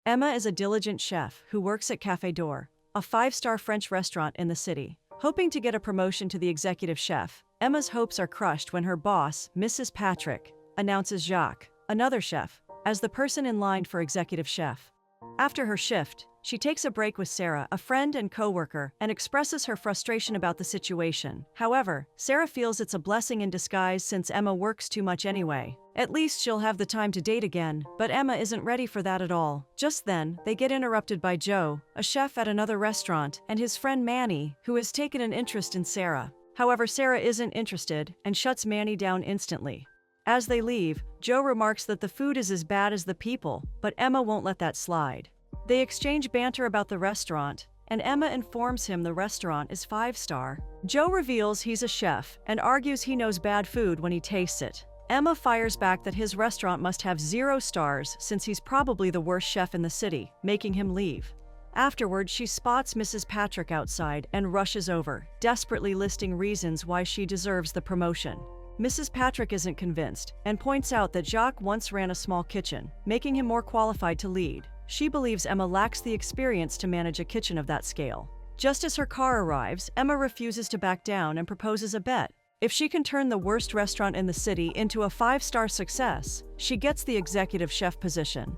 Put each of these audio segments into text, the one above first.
Emma is a diligent chef who works at Café d'Or, a five-star French restaurant in the city. Hoping to get a promotion to the executive chef, Emma's hopes are crushed when her boss, Mrs. Patrick, announces Jacques, another chef, as the person in line for executive chef. After her shift, she takes a break with Sarah, a friend and co-worker, and expresses her frustration about the situation. However, Sarah feels it's a blessing in disguise since Emma works too much anyway. At least she'll have the time to date again, but Emma isn't ready for that at all. Just then, they get interrupted by Joe, a chef at another restaurant, and his friend Manny, who has taken an interest in Sarah. However, Sarah isn't interested and shuts Manny down instantly. As they leave, Joe remarks that the food is as bad as the people, but Emma won't let that slide. They exchange banter about the restaurant, and Emma informs him the restaurant is 5-star. Joe reveals he's a chef and argues he knows bad food when he tastes it. Emma fires back that his restaurant must have 0 stars since he's probably the worst chef in the city, making him leave. Afterward, she spots Mrs. Patrick outside and rushes over, desperately listing reasons why she deserves the promotion. Mrs. Patrick isn't convinced and points out that Jacques once ran a small kitchen, making him more qualified to lead. She believes Emma lacks the experience to manage a kitchen of that scale. Just as her car arrives, Emma refuses to back down and proposes a bet. If she can turn the worst restaurant in the city into a 5-star success, she gets the executive chef position.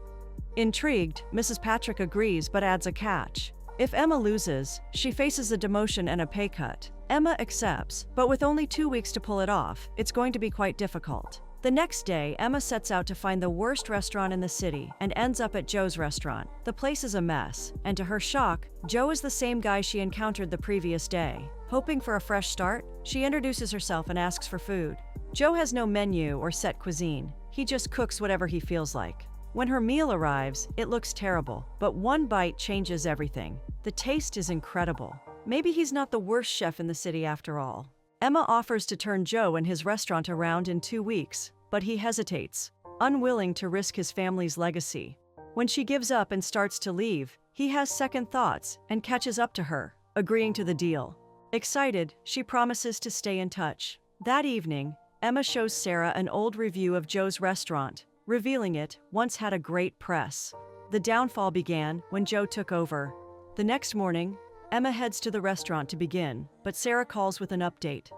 Intrigued, Mrs. Patrick agrees but adds a catch. If Emma loses, she faces a demotion and a pay cut. Emma accepts, but with only 2 weeks to pull it off, it's going to be quite difficult. The next day, Emma sets out to find the worst restaurant in the city and ends up at Joe's restaurant. The place is a mess, and to her shock, Joe is the same guy she encountered the previous day. Hoping for a fresh start, she introduces herself and asks for food. Joe has no menu or set cuisine. He just cooks whatever he feels like. When her meal arrives, it looks terrible, but one bite changes everything. The taste is incredible. Maybe he's not the worst chef in the city after all. Emma offers to turn Joe and his restaurant around in 2 weeks, but he hesitates, unwilling to risk his family's legacy. When she gives up and starts to leave, he has second thoughts and catches up to her, agreeing to the deal. Excited, she promises to stay in touch. That evening, Emma shows Sarah an old review of Joe's restaurant, revealing it once had a great press. The downfall began when Joe took over. The next morning, Emma heads to the restaurant to begin, but Sarah calls with an update.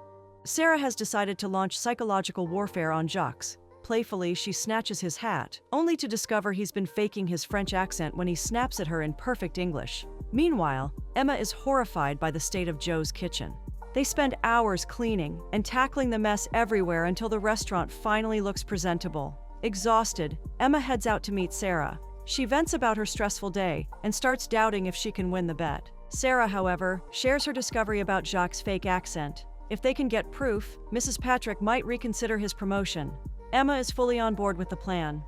Sarah has decided to launch psychological warfare on Jacques. Playfully, she snatches his hat, only to discover he's been faking his French accent when he snaps at her in perfect English. Meanwhile, Emma is horrified by the state of Joe's kitchen. They spend hours cleaning and tackling the mess everywhere until the restaurant finally looks presentable. Exhausted, Emma heads out to meet Sarah. She vents about her stressful day and starts doubting if she can win the bet. Sarah, however, shares her discovery about Jacques' fake accent. If they can get proof, Mrs. Patrick might reconsider his promotion. Emma is fully on board with the plan.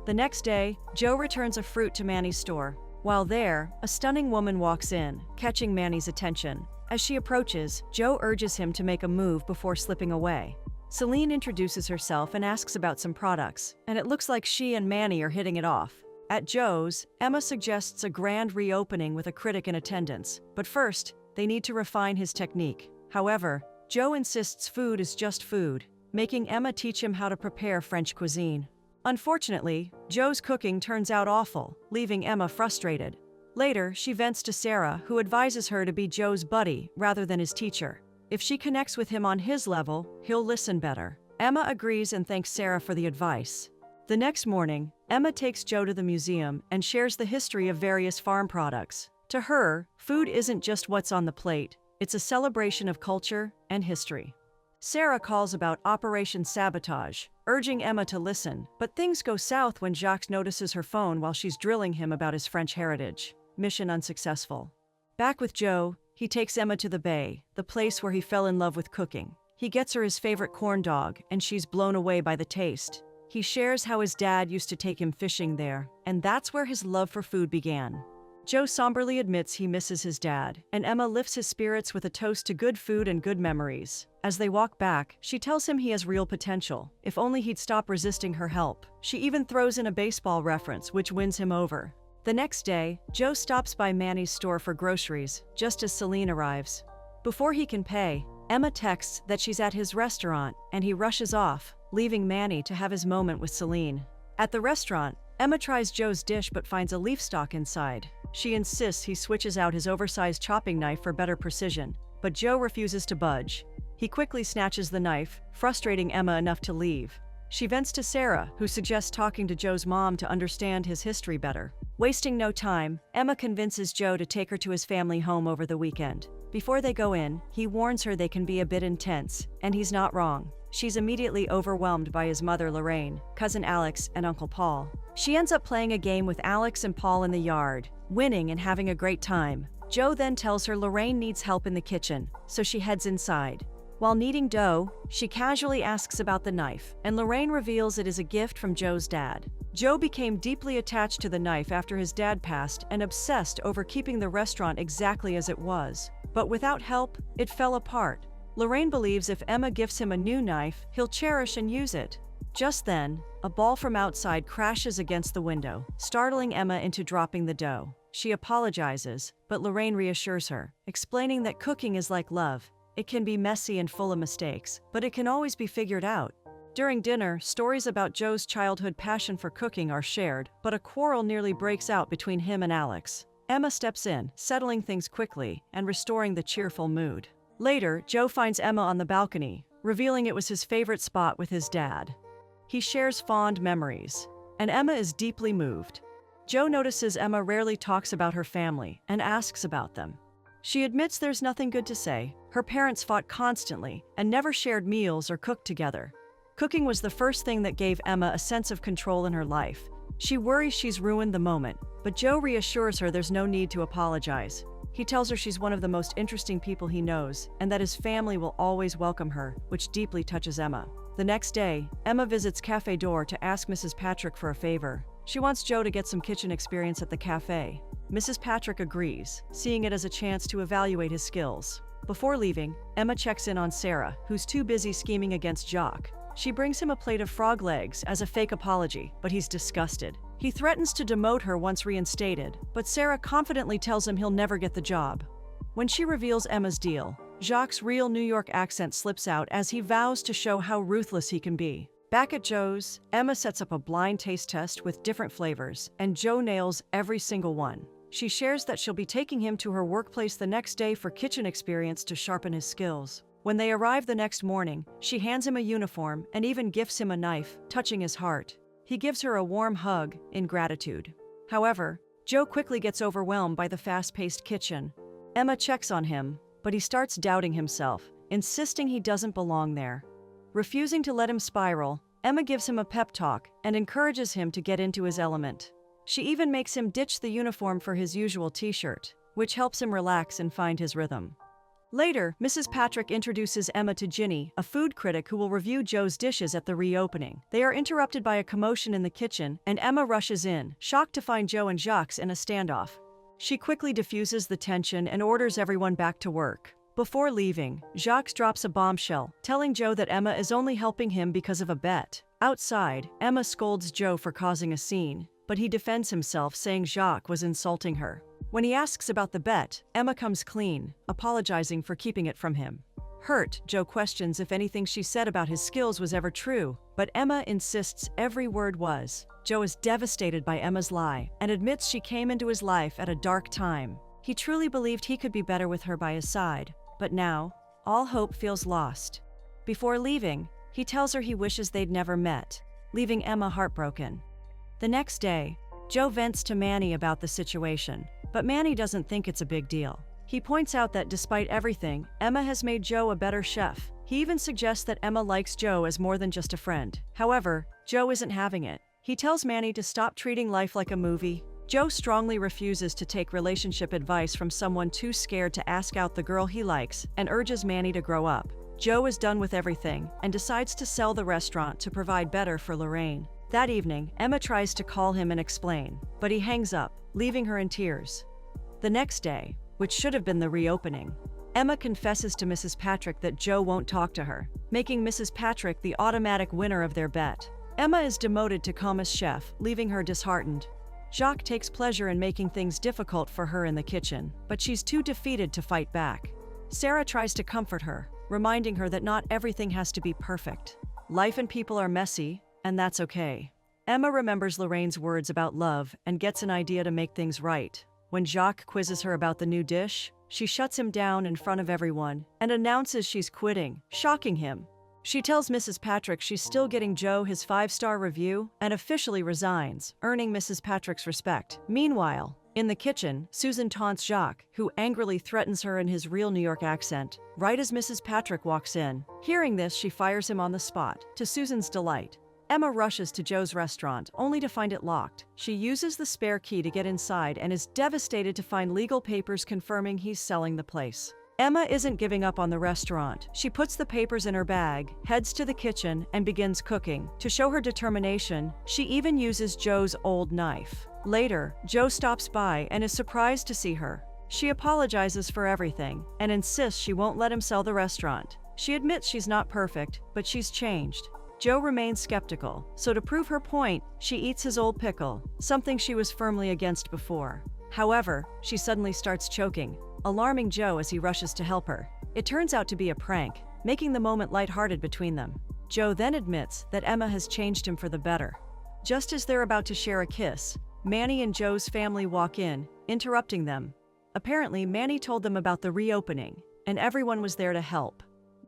The next day, Joe returns a fruit to Manny's store. While there, a stunning woman walks in, catching Manny's attention. As she approaches, Joe urges him to make a move before slipping away. Celine introduces herself and asks about some products, and it looks like she and Manny are hitting it off. At Joe's, Emma suggests a grand reopening with a critic in attendance, but first, they need to refine his technique. However, Joe insists food is just food, making Emma teach him how to prepare French cuisine. Unfortunately, Joe's cooking turns out awful, leaving Emma frustrated. Later, she vents to Sarah, who advises her to be Joe's buddy rather than his teacher. If she connects with him on his level, he'll listen better. Emma agrees and thanks Sarah for the advice. The next morning, Emma takes Joe to the museum and shares the history of various farm products. To her, food isn't just what's on the plate, it's a celebration of culture and history. Sarah calls about Operation Sabotage, urging Emma to listen, but things go south when Jacques notices her phone while she's drilling him about his French heritage. Mission unsuccessful. Back with Joe, he takes Emma to the bay, the place where he fell in love with cooking. He gets her his favorite corn dog, and she's blown away by the taste. He shares how his dad used to take him fishing there, and that's where his love for food began. Joe somberly admits he misses his dad, and Emma lifts his spirits with a toast to good food and good memories. As they walk back, she tells him he has real potential, if only he'd stop resisting her help. She even throws in a baseball reference, which wins him over. The next day, Joe stops by Manny's store for groceries, just as Celine arrives. Before he can pay, Emma texts that she's at his restaurant, and he rushes off, leaving Manny to have his moment with Celine. At the restaurant, Emma tries Joe's dish but finds a leaf stalk inside. She insists he switches out his oversized chopping knife for better precision, but Joe refuses to budge. He quickly snatches the knife, frustrating Emma enough to leave. She vents to Sarah, who suggests talking to Joe's mom to understand his history better. Wasting no time, Emma convinces Joe to take her to his family home over the weekend. Before they go in, he warns her they can be a bit intense, and he's not wrong. She's immediately overwhelmed by his mother Lorraine, cousin Alex, and Uncle Paul. She ends up playing a game with Alex and Paul in the yard, winning and having a great time. Joe then tells her Lorraine needs help in the kitchen, so she heads inside. While kneading dough, she casually asks about the knife, and Lorraine reveals it is a gift from Joe's dad. Joe became deeply attached to the knife after his dad passed and obsessed over keeping the restaurant exactly as it was. But without help, it fell apart. Lorraine believes if Emma gifts him a new knife, he'll cherish and use it. Just then, a ball from outside crashes against the window, startling Emma into dropping the dough. She apologizes, but Lorraine reassures her, explaining that cooking is like love. It can be messy and full of mistakes, but it can always be figured out. During dinner, stories about Joe's childhood passion for cooking are shared, but a quarrel nearly breaks out between him and Alex. Emma steps in, settling things quickly and restoring the cheerful mood. Later, Joe finds Emma on the balcony, revealing it was his favorite spot with his dad. He shares fond memories, and Emma is deeply moved. Joe notices Emma rarely talks about her family and asks about them. She admits there's nothing good to say. Her parents fought constantly and never shared meals or cooked together. Cooking was the first thing that gave Emma a sense of control in her life. She worries she's ruined the moment, but Joe reassures her there's no need to apologize. He tells her she's one of the most interesting people he knows and that his family will always welcome her, which deeply touches Emma. The next day, Emma visits Café Door to ask Mrs. Patrick for a favor. She wants Joe to get some kitchen experience at the cafe. Mrs. Patrick agrees, seeing it as a chance to evaluate his skills. Before leaving, Emma checks in on Sarah, who's too busy scheming against Jacques. She brings him a plate of frog legs as a fake apology, but he's disgusted. He threatens to demote her once reinstated, but Sarah confidently tells him he'll never get the job. When she reveals Emma's deal, Jacques' real New York accent slips out as he vows to show how ruthless he can be. Back at Joe's, Emma sets up a blind taste test with different flavors, and Joe nails every single one. She shares that she'll be taking him to her workplace the next day for kitchen experience to sharpen his skills. When they arrive the next morning, she hands him a uniform and even gifts him a knife, touching his heart. He gives her a warm hug in gratitude. However, Joe quickly gets overwhelmed by the fast-paced kitchen. Emma checks on him, but he starts doubting himself, insisting he doesn't belong there. Refusing to let him spiral, Emma gives him a pep talk and encourages him to get into his element. She even makes him ditch the uniform for his usual t-shirt, which helps him relax and find his rhythm. Later, Mrs. Patrick introduces Emma to Ginny, a food critic who will review Joe's dishes at the reopening. They are interrupted by a commotion in the kitchen, and Emma rushes in, shocked to find Joe and Jacques in a standoff. She quickly diffuses the tension and orders everyone back to work. Before leaving, Jacques drops a bombshell, telling Joe that Emma is only helping him because of a bet. Outside, Emma scolds Joe for causing a scene, but he defends himself, saying Jacques was insulting her. When he asks about the bet, Emma comes clean, apologizing for keeping it from him. Hurt, Joe questions if anything she said about his skills was ever true, but Emma insists every word was. Joe is devastated by Emma's lie and admits she came into his life at a dark time. He truly believed he could be better with her by his side, but now, all hope feels lost. Before leaving, he tells her he wishes they'd never met, leaving Emma heartbroken. The next day, Joe vents to Manny about the situation, but Manny doesn't think it's a big deal. He points out that despite everything, Emma has made Joe a better chef. He even suggests that Emma likes Joe as more than just a friend. However, Joe isn't having it. He tells Manny to stop treating life like a movie. Joe strongly refuses to take relationship advice from someone too scared to ask out the girl he likes and urges Manny to grow up. Joe is done with everything and decides to sell the restaurant to provide better for Lorraine. That evening, Emma tries to call him and explain, but he hangs up, leaving her in tears. The next day, which should have been the reopening, Emma confesses to Mrs. Patrick that Joe won't talk to her, making Mrs. Patrick the automatic winner of their bet. Emma is demoted to commis chef, leaving her disheartened. Jacques takes pleasure in making things difficult for her in the kitchen, but she's too defeated to fight back. Sarah tries to comfort her, reminding her that not everything has to be perfect. Life and people are messy, and that's okay. Emma remembers Lorraine's words about love and gets an idea to make things right. When Jacques quizzes her about the new dish, she shuts him down in front of everyone and announces she's quitting, shocking him. She tells Mrs. Patrick she's still getting Joe his 5-star review and officially resigns, earning Mrs. Patrick's respect. Meanwhile, in the kitchen, Susan taunts Jacques, who angrily threatens her in his real New York accent, right as Mrs. Patrick walks in. Hearing this, she fires him on the spot, to Susan's delight. Emma rushes to Joe's restaurant, only to find it locked. She uses the spare key to get inside and is devastated to find legal papers confirming he's selling the place. Emma isn't giving up on the restaurant. She puts the papers in her bag, heads to the kitchen, and begins cooking. To show her determination, she even uses Joe's old knife. Later, Joe stops by and is surprised to see her. She apologizes for everything and insists she won't let him sell the restaurant. She admits she's not perfect, but she's changed. Joe remains skeptical, so to prove her point, she eats his old pickle, something she was firmly against before. However, she suddenly starts choking, alarming Joe as he rushes to help her. It turns out to be a prank, making the moment lighthearted between them. Joe then admits that Emma has changed him for the better. Just as they're about to share a kiss, Manny and Joe's family walk in, interrupting them. Apparently, Manny told them about the reopening, and everyone was there to help.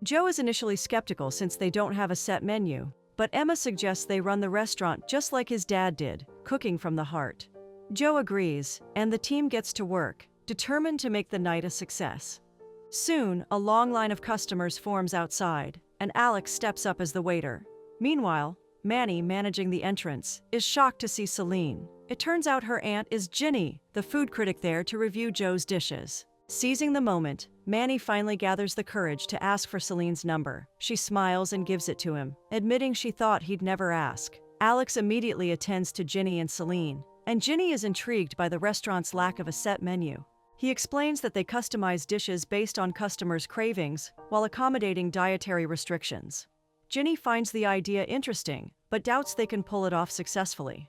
Joe is initially skeptical since they don't have a set menu, but Emma suggests they run the restaurant just like his dad did, cooking from the heart. Joe agrees, and the team gets to work, determined to make the night a success. Soon, a long line of customers forms outside, and Alex steps up as the waiter. Meanwhile, Manny, managing the entrance, is shocked to see Celine. It turns out her aunt is Ginny, the food critic there to review Joe's dishes. Seizing the moment, Manny finally gathers the courage to ask for Celine's number. She smiles and gives it to him, admitting she thought he'd never ask. Alex immediately attends to Ginny and Celine, and Ginny is intrigued by the restaurant's lack of a set menu. He explains that they customize dishes based on customers' cravings while accommodating dietary restrictions. Ginny finds the idea interesting, but doubts they can pull it off successfully.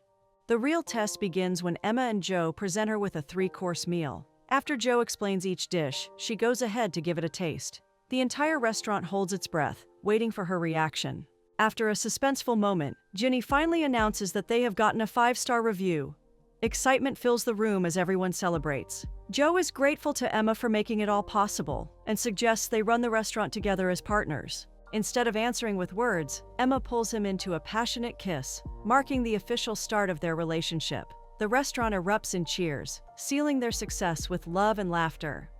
The real test begins when Emma and Joe present her with a 3-course meal. After Joe explains each dish, she goes ahead to give it a taste. The entire restaurant holds its breath, waiting for her reaction. After a suspenseful moment, Ginny finally announces that they have gotten a 5-star review. Excitement fills the room as everyone celebrates. Joe is grateful to Emma for making it all possible and suggests they run the restaurant together as partners. Instead of answering with words, Emma pulls him into a passionate kiss, marking the official start of their relationship. The restaurant erupts in cheers, sealing their success with love and laughter.